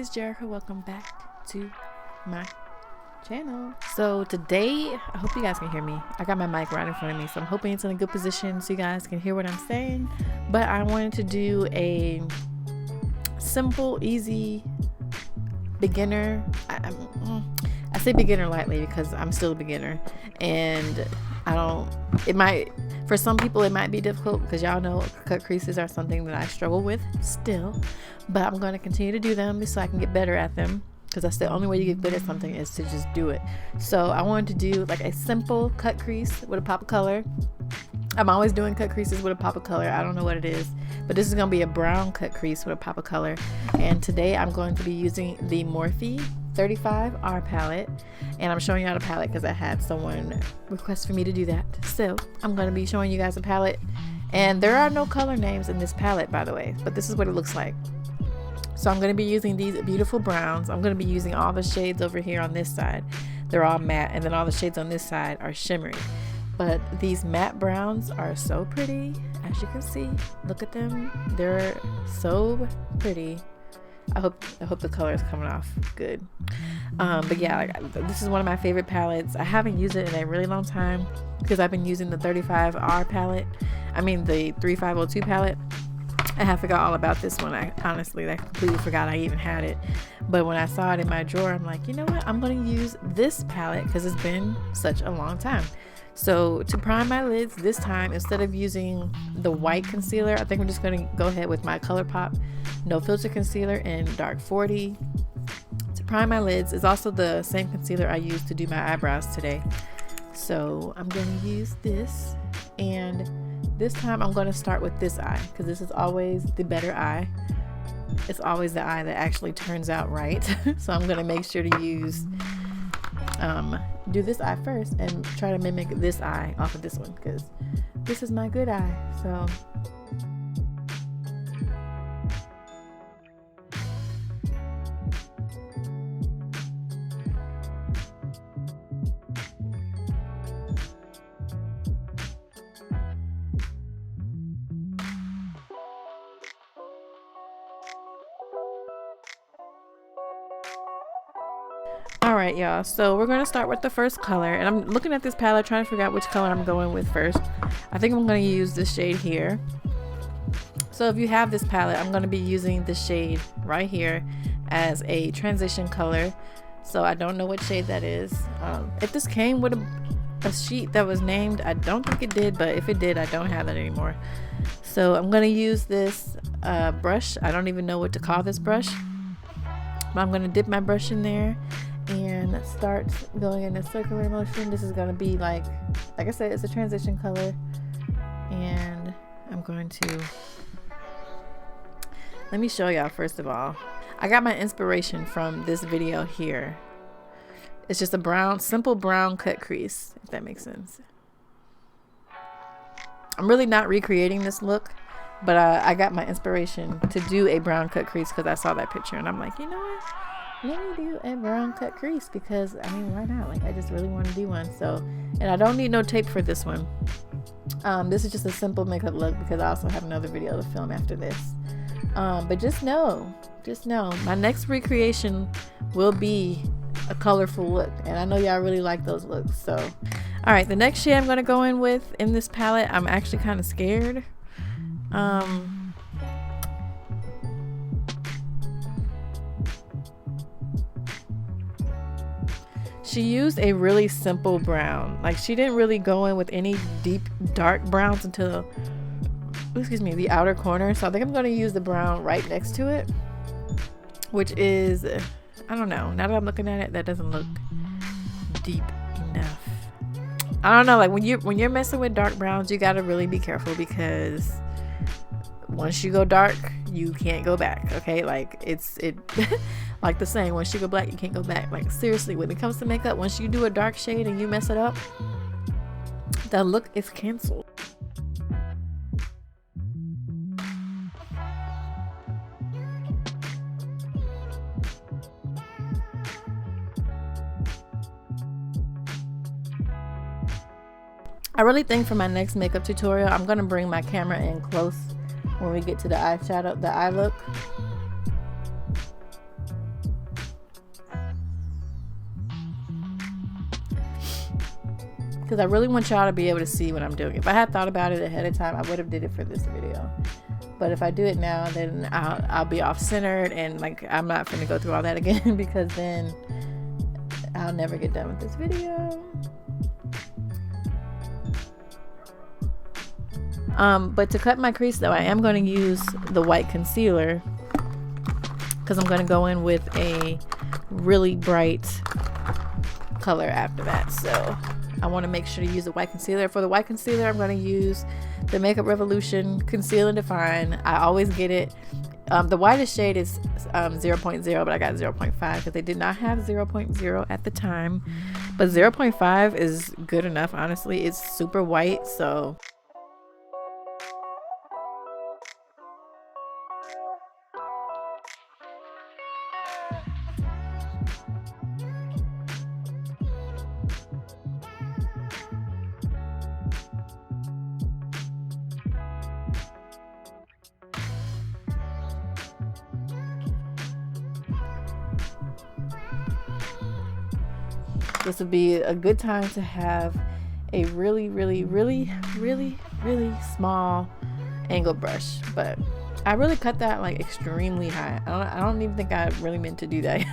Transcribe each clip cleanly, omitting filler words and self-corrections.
is Jerika. Welcome back to my channel. So today, I hope you guys can hear me. I got my mic right in front of me, so I'm hoping it's in a good position so you guys can hear what I'm saying. But I wanted to do a simple, easy beginner. I say beginner lightly because I'm still a beginner, and for some people it might be difficult because y'all know cut creases are something that I struggle with still, but I'm going to continue to do them so I can get better at them, because that's the only way you get good at something is to just do it. So I wanted to do like a simple cut crease with a pop of color. I'm always doing cut creases with a pop of color. I don't know what it is, but this is going to be a brown cut crease with a pop of color. And today I'm going to be using the Morphe 35R palette, and I'm showing you how the palette because I had someone request for me to do that. So I'm going to be showing you guys a palette, and there are no color names in this palette, by the way, but this is what it looks like. So I'm going to be using these beautiful browns. I'm going to be using all the shades over here on this side. They're all matte, and then all the shades on this side are shimmery. But these matte browns are so pretty, as you can see. Look at them. They're so pretty. I hope the color is coming off good. But yeah, this is one of my favorite palettes. I haven't used it in a really long time because I've been using the 35R palette. I mean the 3502 palette. I have forgot all about this one. I completely forgot I even had it. But when I saw it in my drawer, I'm like, you know what? I'm going to use this palette because it's been such a long time. So to prime my lids this time, instead of using the white concealer, I think I'm just going to go ahead with my ColourPop No Filter Concealer in Dark 40. To prime my lids is also the same concealer I used to do my eyebrows today. So I'm going to use this, and this time I'm going to start with this eye because this is always the better eye. It's always the eye that actually turns out right. So I'm going to make sure to use do this eye first and try to mimic this eye off of this one because this is my good eye. So alright y'all, so we're going to start with the first color, and I'm looking at this palette trying to figure out which color I'm going with first. I think I'm going to use this shade here. So if you have this palette, I'm going to be using the shade right here as a transition color. So I don't know what shade that is. If this came with a sheet that was named, I don't think it did, but if it did, I don't have that anymore. So I'm going to use this brush. I don't even know what to call this brush, but I'm going to dip my brush in there and start going in a circular motion. This is going to be like I said, it's a transition color, and I'm going to, let me show y'all. First of all, I got my inspiration from this video here. It's just a simple brown cut crease, if that makes sense. I'm really not recreating this look, but I got my inspiration to do a brown cut crease because I saw that picture and I'm like, you know what? Let me do a brown cut crease because, I mean, why not? Like, I just really want to do one. So, and I don't need no tape for this one. This is just a simple makeup look because I also have another video to film after this. But just know, my next recreation will be a colorful look, and I know y'all really like those looks. So, all right, the next shade I'm going to go in with in this palette, I'm actually kind of scared. She used a really simple brown. Like, she didn't really go in with any deep dark browns until, the outer corner. So I think I'm going to use the brown right next to it, which is, I don't know, now that I'm looking at it, that doesn't look deep enough. I don't know, like when you're messing with dark browns, you got to really be careful because once you go dark, you can't go back. Okay, like it like the saying, once you go black, you can't go back. Like, seriously, when it comes to makeup, once you do a dark shade and you mess it up, the look is canceled. I really think for my next makeup tutorial, I'm going to bring my camera in close when we get to the eyeshadow, the eye look. because I really want y'all to be able to see what I'm doing. If I had thought about it ahead of time, I would have did it for this video. But if I do it now, then I'll be off centered, and like I'm not gonna go through all that again because then I'll never get done with this video. But to cut my crease though, I am going to use the white concealer because I'm going to go in with a really bright color after that. So I want to make sure to use the white concealer. For the white concealer, I'm going to use the Makeup Revolution Conceal and Define. I always get it. The whitest shade is 0.0, but I got 0.5 because they did not have 0.0 at the time. But 0.5 is good enough, honestly. It's super white, so... This would be a good time to have a really small angle brush, but I really cut that like extremely high. I don't even think I really meant to do that.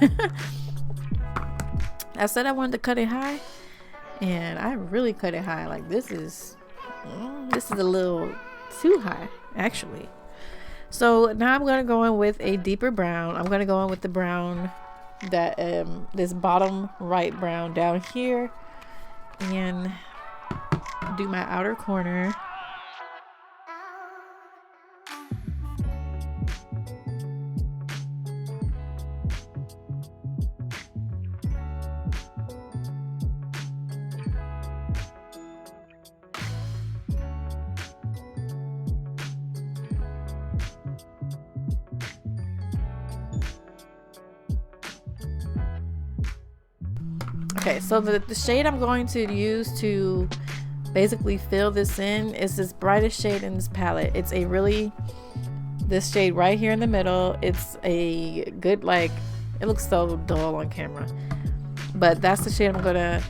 I said I wanted to cut it high, and I really cut it high. Like this is a little too high actually. So now I'm gonna go in with a deeper brown. I'm gonna go in with the brown that this bottom right brown down here, and do my outer corner. Okay, so the shade I'm going to use to basically fill this in is this brightest shade in this palette. It's this shade right here in the middle. It's a good, like, it looks so dull on camera, but that's the shade I'm gonna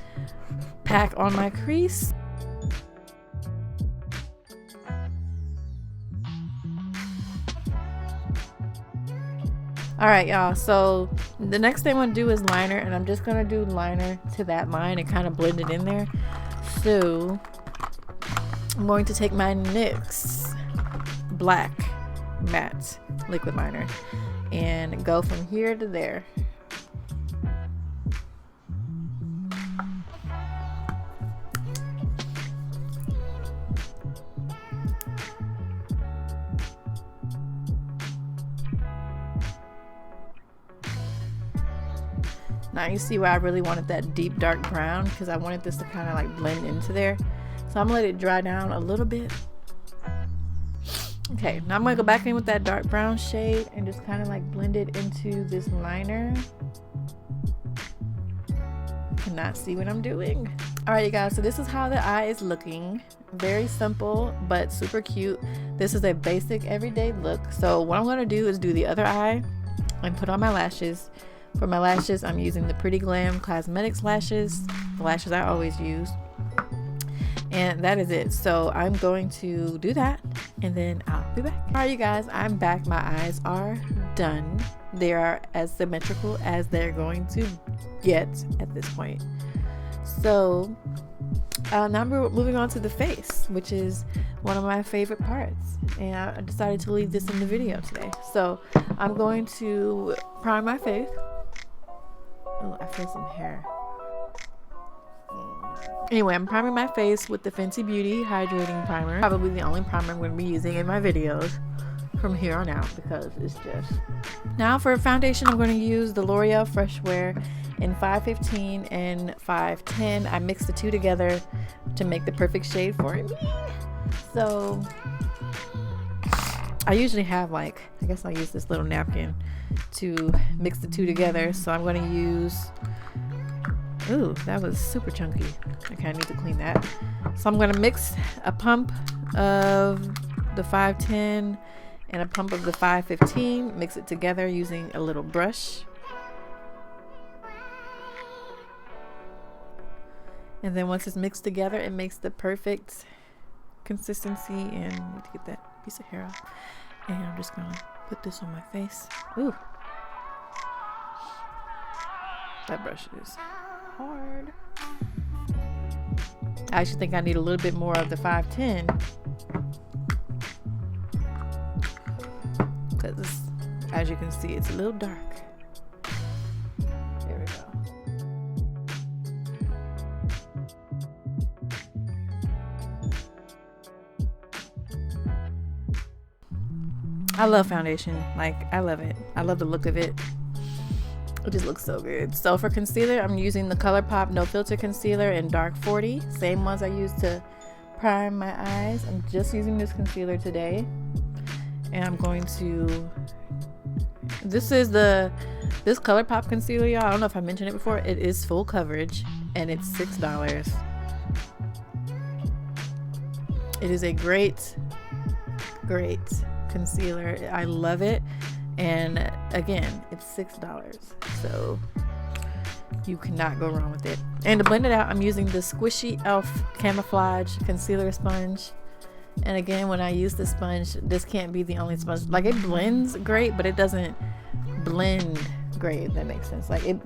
pack on my crease. All right, y'all, so the next thing I'm gonna do is liner, and I'm just gonna do liner to that line and kind of blend it in there. So I'm going to take my NYX black matte liquid liner and go from here to there. Now you see why I really wanted that deep dark brown, because I wanted this to kind of like blend into there. So I'm gonna let it dry down a little bit. Okay, now I'm gonna go back in with that dark brown shade and just kind of like blend it into this liner. Cannot see what I'm doing. All right, you guys, so this is how the eye is looking. Very simple but super cute. This is a basic everyday look. So what I'm gonna do is do the other eye and put on my lashes. For my lashes, I'm using the Pretty Glam Cosmetics lashes, the lashes I always use. And that is it. So I'm going to do that and then I'll be back. All right, you guys, I'm back. My eyes are done. They are as symmetrical as they're going to get at this point. So now we're moving on to the face, which is one of my favorite parts. And I decided to leave this in the video today. So I'm going to prime my face. Oh, I feel some hair. Anyway, I'm priming my face with the Fenty Beauty Hydrating Primer. Probably the only primer I'm going to be using in my videos from here on out, because it's just... Now for foundation, I'm going to use the L'Oreal Fresh Wear in 515 and 510. I mixed the two together to make the perfect shade for me. So I usually have, like, I guess I'll use this little napkin to mix the two together. So I'm going to use... Ooh, that was super chunky. Okay, I need to clean that. So I'm going to mix a pump of the 510 and a pump of the 515. Mix it together using a little brush. And then once it's mixed together, it makes the perfect consistency. And I need to get that piece of hair off. And I'm just gonna put this on my face. Ooh, that brush is hard. I actually think I need a little bit more of the 510 because, as you can see, it's a little dark. There we go. I love foundation. Like, I love it. I love the look of it. It just looks so good. So for concealer, I'm using the ColourPop No Filter Concealer in Dark 40. Same ones I used to prime my eyes. I'm just using this concealer today. And I'm going to... This ColourPop concealer, y'all. I don't know if I mentioned it before. It is full coverage. And it's $6. It is a great concealer. I love it. And again, it's $6, so you cannot go wrong with it. And to blend it out, I'm using the Squishy Elf Camouflage Concealer Sponge. And again, when I use the sponge, this can't be the only sponge. Like, it blends great, but it doesn't blend great, if that makes sense. Like, it...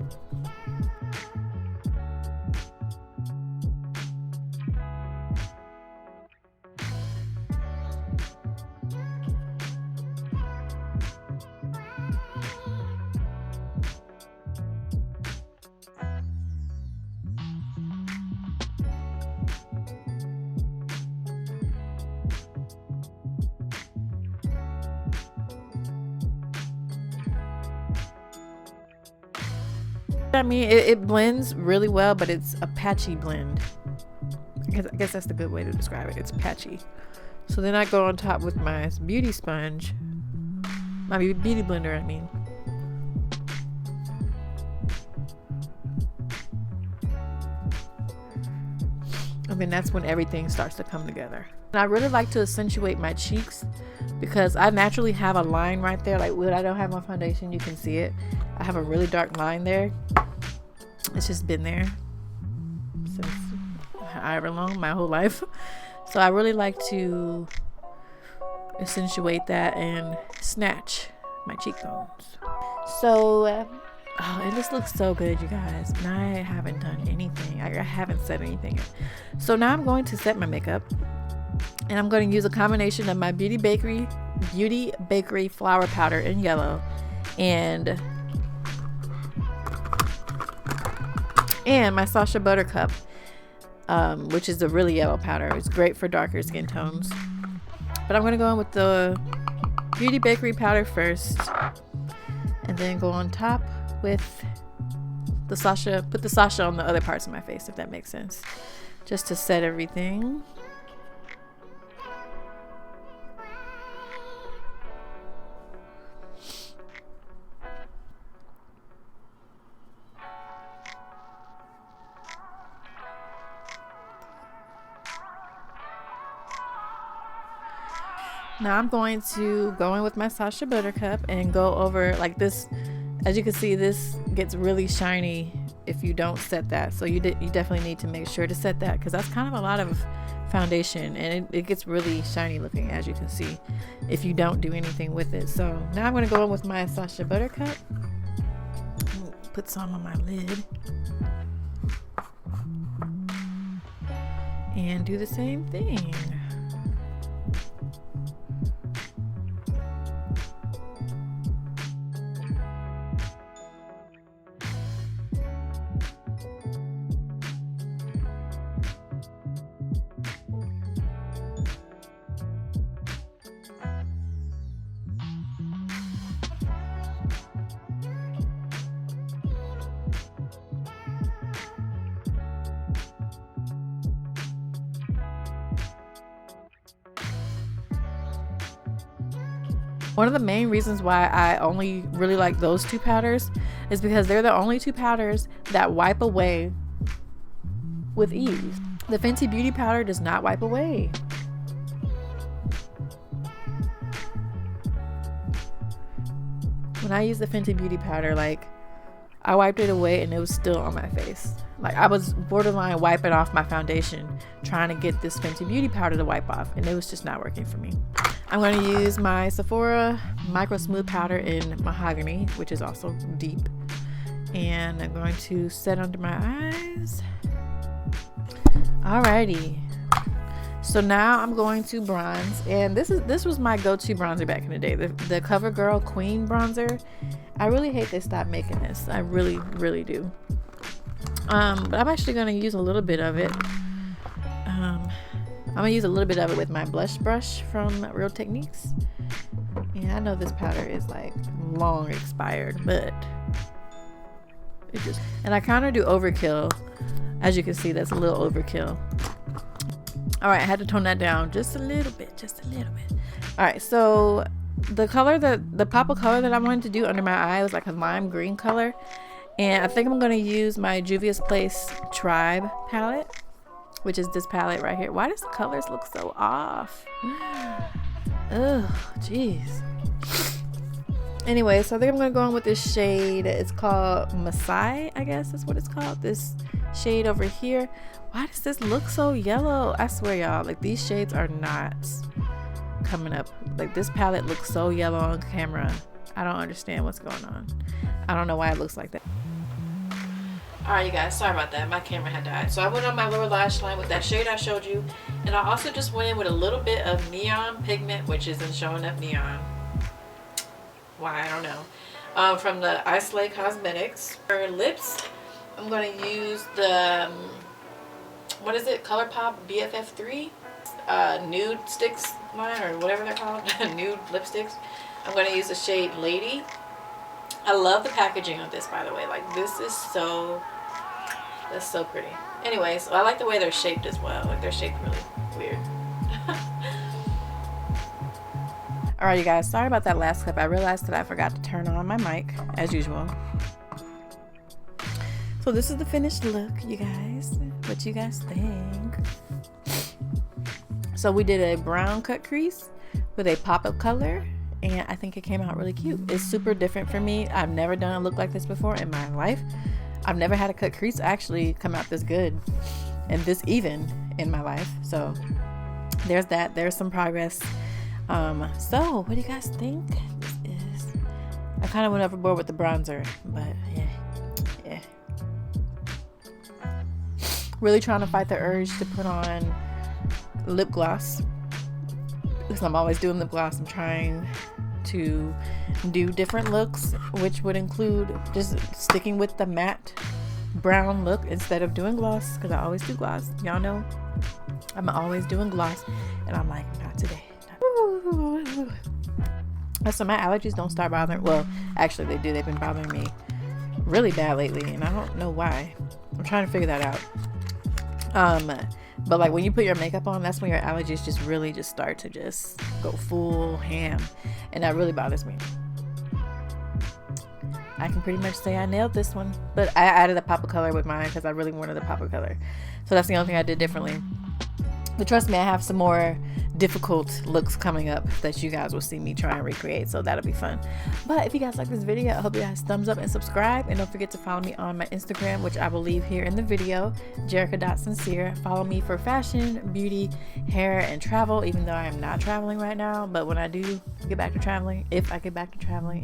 I mean, it blends really well, but it's a patchy blend. I guess that's the good way to describe it. It's patchy. So then I go on top with my beauty sponge, my beauty blender, I mean. And then that's when everything starts to come together. And I really like to accentuate my cheeks because I naturally have a line right there. Like, when I don't have my foundation, you can see it. I have a really dark line there. It's just been there since however long, my whole life. So I really like to accentuate that and snatch my cheekbones. So oh, it just looks so good, you guys. And I haven't done anything. I haven't said anything yet. So now I'm going to set my makeup, and I'm going to use a combination of my Beauty Bakery Flower Powder in yellow and my Sacha Buttercup, which is a really yellow powder. It's great for darker skin tones. But I'm going to go in with the Beauty Bakery powder first, and then go on top with the Sacha. Put the Sacha on the other parts of my face, if that makes sense, just to set everything. Now I'm going to go in with my Sacha Buttercup and go over like this. As you can see, this gets really shiny if you don't set that. So you definitely need to make sure to set that, because that's kind of a lot of foundation, and it gets really shiny looking, as you can see, if you don't do anything with it. So now I'm going to go in with my Sacha Buttercup. Put some on my lid. And do the same thing. One of the main reasons why I only really like those two powders is because they're the only two powders that wipe away with ease. The Fenty Beauty powder does not wipe away. When I use the Fenty Beauty powder, like, I wiped it away and it was still on my face. Like, I was borderline wiping off my foundation trying to get this Fenty Beauty powder to wipe off, and it was just not working for me. I'm going to use my Sephora Micro Smooth Powder in Mahogany, which is also deep. And I'm going to set under my eyes. Alrighty. So now I'm going to bronze, and this was my go-to bronzer back in the day, the CoverGirl Queen bronzer. I really hate they stopped making this. I really, really do. But I'm actually going to use a little bit of it. I'm going to use a little bit of it with my blush brush from Real Techniques. Yeah, I know this powder is like long expired, but it just, and I kind of do overkill. As you can see, that's a little overkill. All right, I had to tone that down just a little bit, All right, so the color the pop of color that I wanted to do under my eye was like a lime green color, and I think I'm going to use my Juvia's Place Tribe palette, which is this palette right here. Why does the colors look so off? Oh, jeez. Anyway, so I think I'm going to go in with this shade. It's called Masai, I guess that's what it's called. This shade over here. Why does this look so yellow? I swear, y'all, like, these shades are not coming up. Like, this palette looks so yellow on camera. I don't understand what's going on. I don't know why it looks like that. Alright, you guys, sorry about that. My camera had died. So I went on my lower lash line with that shade I showed you, and I also just went in with a little bit of neon pigment, which isn't showing up neon. Why, I don't know. From the Isolay Cosmetics. For lips, I'm going to use the what is it, ColourPop BFF3 nude sticks line, or whatever they're called. Nude lipsticks. I'm going to use the shade Lady. I love the packaging of this, by the way. Like, this is so, that's so pretty. Anyway, so I like the way they're shaped as well. Like, they're shaped really weird. Alright, you guys, sorry about that last clip. I realized that I forgot to turn on my mic, as usual. So this is the finished look, you guys. What you guys think? So we did a brown cut crease with a pop-up color, and I think it came out really cute. It's super different for me. I've never done a look like this before in my life. I've never had a cut crease actually come out this good and this even in my life. So there's that. There's some progress. So what do you guys think? This is, I kind of went overboard with the bronzer, but yeah. Really trying to fight the urge to put on lip gloss, because I'm always doing lip gloss. I'm trying to do different looks, which would include just sticking with the matte brown look instead of doing gloss, because I always do gloss. Y'all know I'm always doing gloss, and I'm like, not today. So my allergies don't start bothering, well, actually they do. They've been bothering me really bad lately, and I don't know why. I'm trying to figure that out. But like when you put your makeup on, that's when your allergies just really just start to just go full ham, and that really bothers me. I can pretty much say I nailed this one, but I added a pop of color with mine because I really wanted the pop of color. So that's the only thing I did differently. But trust me, I have some more difficult looks coming up that you guys will see me try and recreate, so that'll be fun. But if you guys like this video, I hope you guys thumbs up and subscribe, and don't forget to follow me on my Instagram, which I will leave here in the video, Jerikasyncere. Follow me for fashion, beauty, hair, and travel, even though I am not traveling right now. But when I do get back to traveling, if I get back to traveling,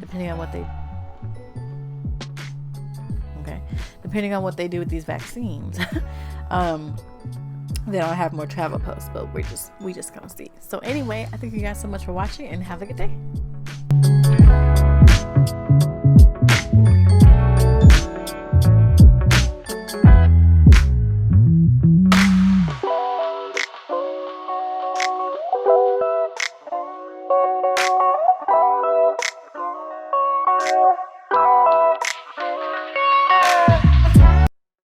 depending on what they do with these vaccines, then I'll have more travel posts, but we just gonna see. So anyway, I thank you guys so much for watching, and have a good day.